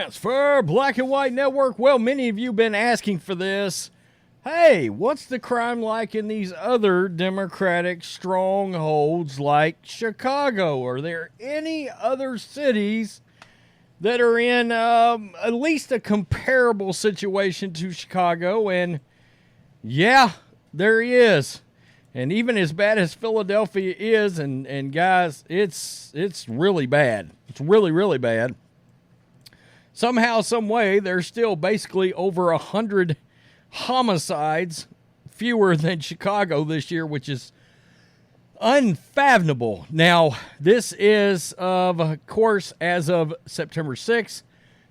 chance for Black and White Network. Well, many of you have been asking for this. Hey, what's the crime like in these other Democratic strongholds like Chicago? Are there any other cities that are in at least a comparable situation to Chicago? And yeah, there is. And even as bad as Philadelphia is, and guys, it's really bad. It's really, really bad. Somehow, some way, there's still basically over 100 homicides, fewer than Chicago this year, which is unfathomable. Now, this is, of course, as of September 6,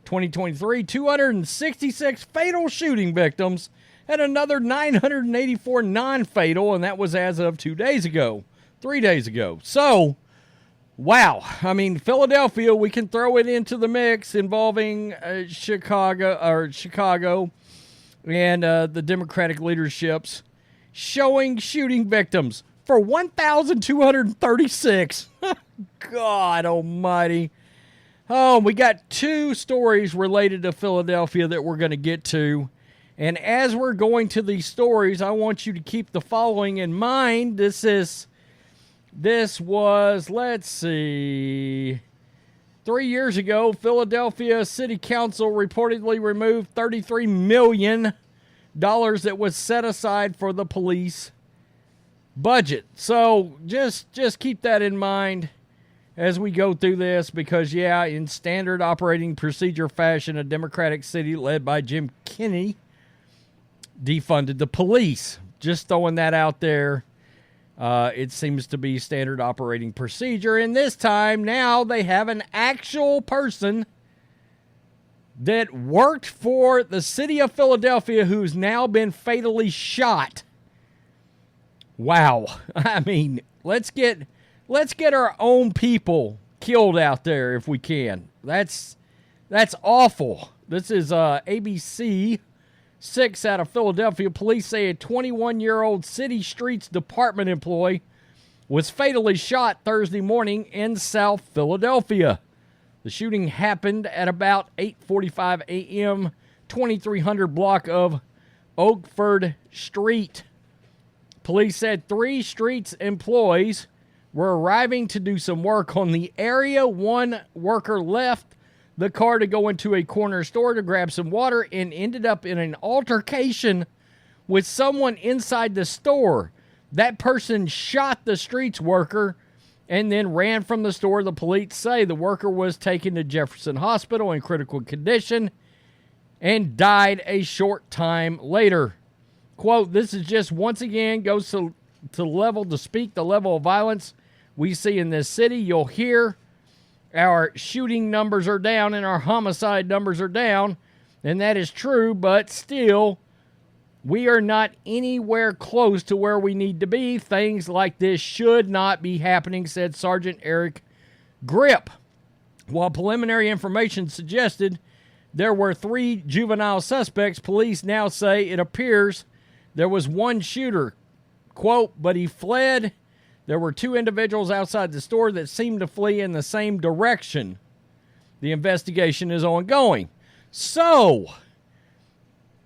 2023, 266 fatal shooting victims and another 984 non-fatal, and that was as of 3 days ago. So, wow. I mean, Philadelphia, we can throw it into the mix involving Chicago and the Democratic leaderships showing shooting victims for 1,236. God almighty. Oh, we got two stories related to Philadelphia that we're going to get to. And as we're going to these stories, I want you to keep the following in mind. This was, let's see, 3 years ago, Philadelphia City Council reportedly removed $33 million that was set aside for the police budget. So just keep that in mind as we go through this, because, yeah, in standard operating procedure fashion, a Democratic city led by Jim Kinney defunded the police. Just throwing that out there. It seems to be standard operating procedure. And this time, now they have an actual person that worked for the city of Philadelphia who's now been fatally shot. Wow. I mean, let's get our own people killed out there if we can. That's awful. This is ABC 6 out of Philadelphia. Police say a 21-year-old city streets department employee was fatally shot Thursday morning in South Philadelphia. The shooting happened at about 8:45 a.m., 2300 block of Oakford Street. Police said 3 streets employees were arriving to do some work on the area. One worker left the car to go into a corner store to grab some water and ended up in an altercation with someone inside the store. That person shot the streets worker and then ran from the store. The police say the worker was taken to Jefferson Hospital in critical condition and died a short time later. Quote, this is just once again goes to speak the level of violence we see in this city. You'll hear our shooting numbers are down and our homicide numbers are down, and that is true, but still, we are not anywhere close to where we need to be. Things like this should not be happening, said Sergeant Eric Grip. While preliminary information suggested there were 3 juvenile suspects, police now say it appears there was one shooter. Quote, but he fled. There were 2 individuals outside the store that seemed to flee in the same direction. The investigation is ongoing. So,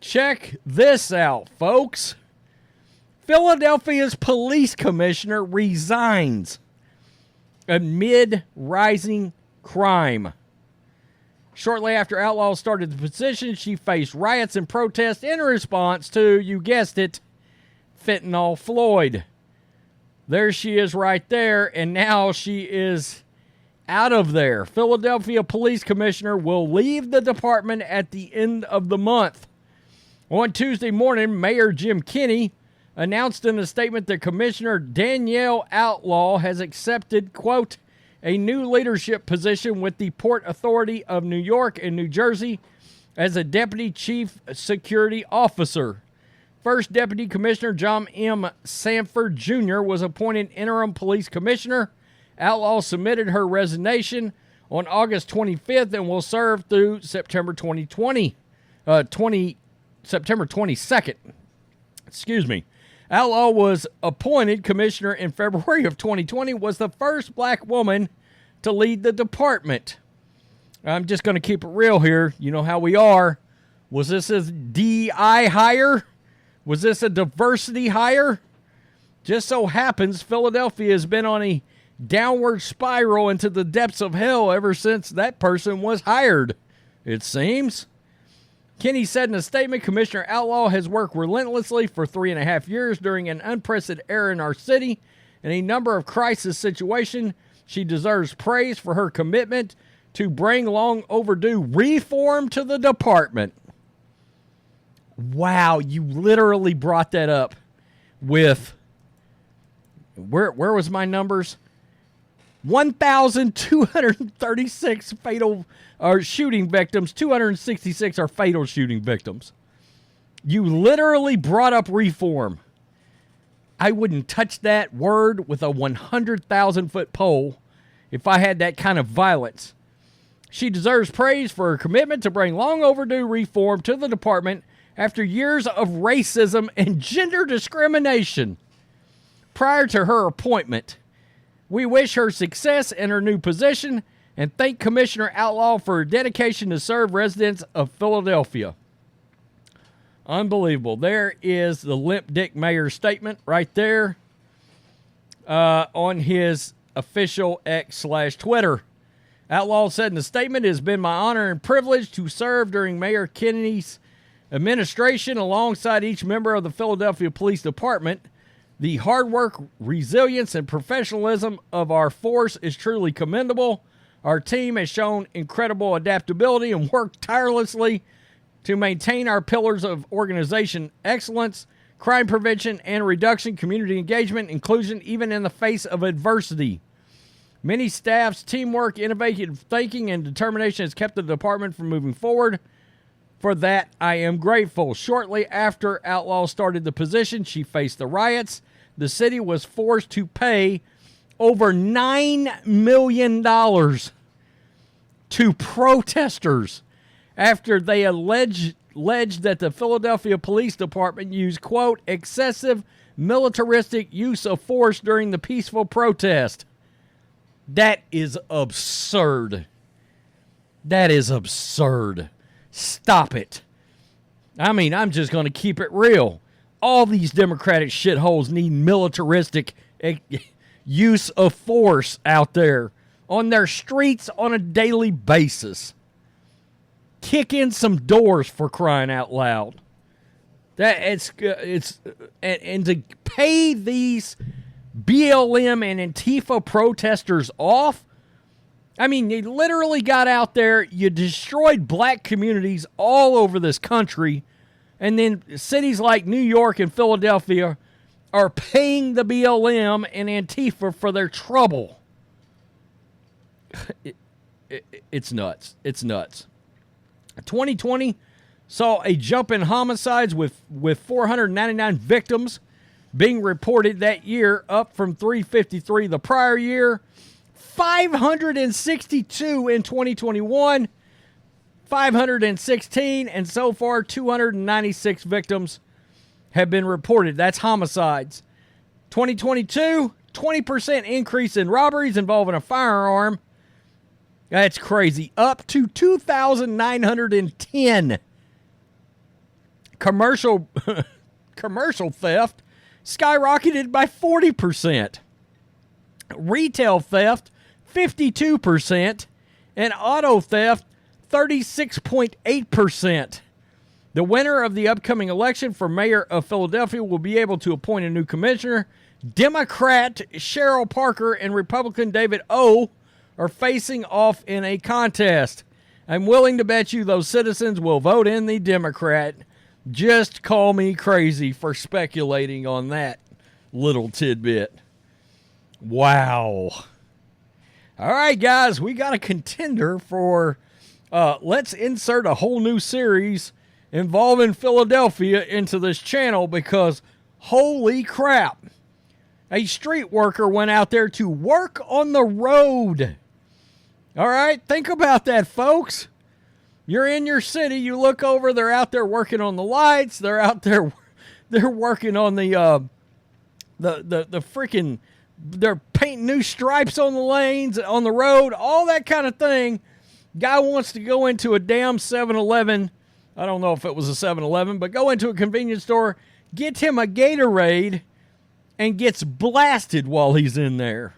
check this out, folks. Philadelphia's police commissioner resigns amid rising crime. Shortly after Outlaw started the position, she faced riots and protests in response to, you guessed it, fentanyl Floyd. There she is right there, and now she is out of there. Philadelphia Police Commissioner will leave the department at the end of the month. On Tuesday morning, Mayor Jim Kinney announced in a statement that Commissioner Danielle Outlaw has accepted, quote, a new leadership position with the Port Authority of New York and New Jersey as a Deputy Chief Security Officer. First Deputy Commissioner John M. Sanford Jr. was appointed interim police commissioner. Outlaw submitted her resignation on August 25th and will serve through September 22nd. Excuse me. Outlaw was appointed commissioner in February of 2020, was the first black woman to lead the department. I'm just going to keep it real here. You know how we are. Was this a DI hire? Was this a diversity hire? Just so happens Philadelphia has been on a downward spiral into the depths of hell ever since that person was hired, it seems. Kinney said in a statement, Commissioner Outlaw has worked relentlessly for 3.5 years during an unprecedented era in our city. In a number of crisis situations, she deserves praise for her commitment to bring long overdue reform to the department. Wow, you literally brought that up with, where was my numbers? 1,236 fatal shooting victims. 266 are fatal shooting victims. You literally brought up reform. I wouldn't touch that word with a 100,000-foot pole if I had that kind of violence. She deserves praise for her commitment to bring long overdue reform to the department after years of racism and gender discrimination. Prior to her appointment, we wish her success in her new position and thank Commissioner Outlaw for her dedication to serve residents of Philadelphia. Unbelievable. There is the Limp Dick Mayor statement right there on his official X/Twitter. Outlaw said in the statement, it has been my honor and privilege to serve during Mayor Kinney's administration alongside each member of the Philadelphia Police Department. The hard work, resilience, and professionalism of our force is truly commendable. Our team has shown incredible adaptability and worked tirelessly to maintain our pillars of organization excellence, crime prevention and reduction, community engagement, inclusion, even in the face of adversity. Many staff's teamwork, innovative thinking, and determination has kept the department from moving forward. For that, I am grateful. Shortly after Outlaw started the position, she faced the riots. The city was forced to pay over $9 million to protesters after they alleged that the Philadelphia Police Department used, quote, excessive militaristic use of force during the peaceful protest. That is absurd. That is absurd. Stop it. I mean, I'm just going to keep it real. All these Democratic shitholes need militaristic use of force out there on their streets on a daily basis. Kick in some doors, for crying out loud. And to pay these BLM and Antifa protesters off. I mean, you literally got out there, you destroyed black communities all over this country, and then cities like New York and Philadelphia are paying the BLM and Antifa for their trouble. It's nuts. It's nuts. 2020 saw a jump in homicides with 499 victims being reported that year, up from 353 the prior year. 562 in 2021, 516, and so far 296 victims have been reported. That's homicides. 2022, 20% increase in robberies involving a firearm. That's crazy. Up to 2,910. Commercial theft skyrocketed by 40%. Retail theft, 52%. And auto theft, 36.8%. The winner of the upcoming election for mayor of Philadelphia will be able to appoint a new commissioner. Democrat Cheryl Parker and Republican David O. are facing off in a contest. I'm willing to bet you those citizens will vote in the Democrat. Just call me crazy for speculating on that little tidbit. Wow. All right, guys, we got a contender for let's insert a whole new series involving Philadelphia into this channel, because holy crap. A street worker went out there to work on the road. All right, think about that, folks. You're in your city, you look over, they're out there working on the lights, they're out there, they're working on the freaking, they're painting new stripes on the lanes, on the road, all that kind of thing. Guy wants to go into a damn 7-Eleven. I don't know if it was a 7-Eleven, but go into a convenience store, get him a Gatorade, and gets blasted while he's in there.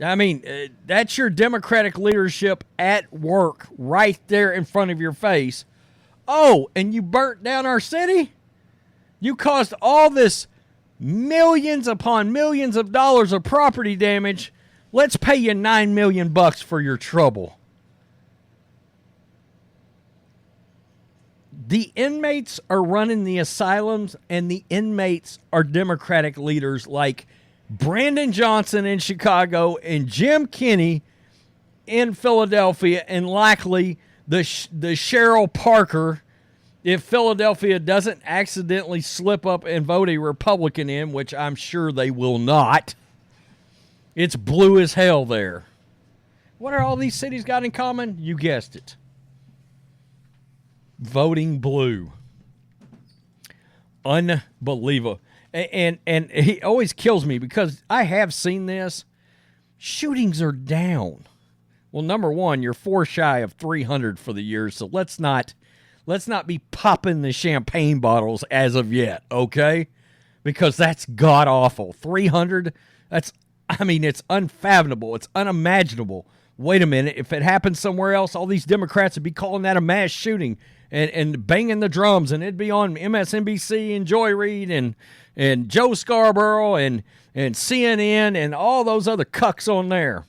I mean, that's your Democratic leadership at work right there in front of your face. Oh, and you burnt down our city? You caused all this millions upon millions of dollars of property damage. Let's pay you $9 million for your trouble. The inmates are running the asylums, and the inmates are Democratic leaders like Brandon Johnson in Chicago and Jim Kinney in Philadelphia, and likely the Cheryl Parker if Philadelphia doesn't accidentally slip up and vote a Republican in, which I'm sure they will not. It's blue as hell there. What are all these cities got in common? You guessed it. Voting blue. Unbelievable. And he always kills me because I have seen this. Shootings are down. Well, number one, you're 4 shy of 300 for the year, so let's not be popping the champagne bottles as of yet, okay? Because that's god-awful. 300, it's unfathomable. It's unimaginable. Wait a minute. If it happened somewhere else, all these Democrats would be calling that a mass shooting and banging the drums, and it'd be on MSNBC and Joy Reid and Joe Scarborough and CNN and all those other cucks on there.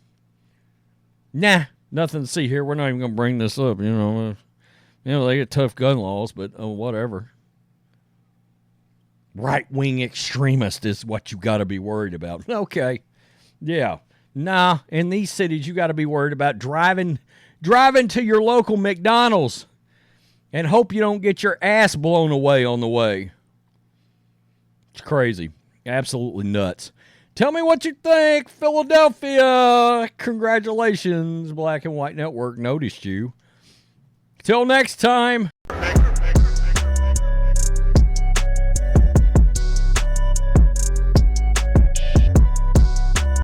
Nah, nothing to see here. We're not even going to bring this up, they get tough gun laws, but whatever. Right-wing extremist is what you got to be worried about. Okay. Yeah. Nah, in these cities, you got to be worried about driving to your local McDonald's and hope you don't get your ass blown away on the way. It's crazy. Absolutely nuts. Tell me what you think, Philadelphia. Congratulations, Black and White Network noticed you. Till next time.